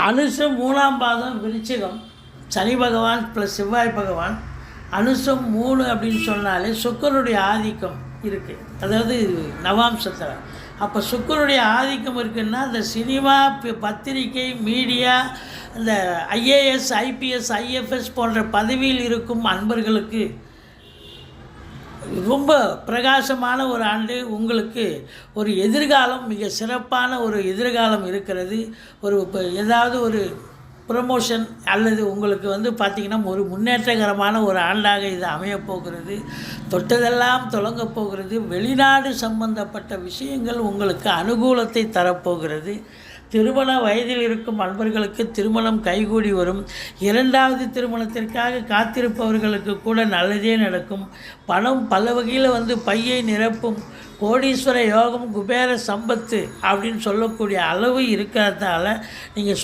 அனுஷம் 3ஆம் பாதம் விருச்சிகம், சனி பகவான் ப்ளஸ் செவ்வாய் பகவான். அனுஷம் 3 அப்படின்னு சொன்னாலே சுக்கிரனுடைய ஆதிக்கம் இருக்குது, அதாவது நவாம்சத்தில். அப்போ சுக்கிரனுடைய ஆதிக்கம் இருக்குன்னா இந்த சினிமா, பத்திரிகை, மீடியா, இந்த ஐஏஎஸ், ஐபிஎஸ், ஐஎஃப்எஸ் போன்ற பதவியில் இருக்கும் அன்பர்களுக்கு ரொம்ப பிரகாசமான ஒரு ஆண்டு. உங்களுக்கு ஒரு எதிர்காலம், மிக சிறப்பான ஒரு எதிர்காலம் இருக்கிறது. ஒரு ஏதாவது ஒரு ப்ரமோஷன் அல்லது உங்களுக்கு பார்த்திங்கன்னா ஒரு முன்னேற்றகரமான ஒரு ஆண்டாக இது அமையப்போகிறது. தொட்டதெல்லாம் தொடங்கப் போகிறது. வெளிநாடு சம்பந்தப்பட்ட விஷயங்கள் உங்களுக்கு அனுகூலத்தை தரப்போகிறது. திருமண வயதில் இருக்கும் அன்பர்களுக்கு திருமணம் கைகூடி வரும். 2வது திருமணத்திற்காக காத்திருப்பவர்களுக்கு கூட நல்லதே நடக்கும். பணம் பல வகையில் பையை நிரப்பும். கோடீஸ்வர யோகம், குபேர சம்பத்து அப்படின்னு சொல்லக்கூடிய அளவு இருக்கிறதால நீங்கள்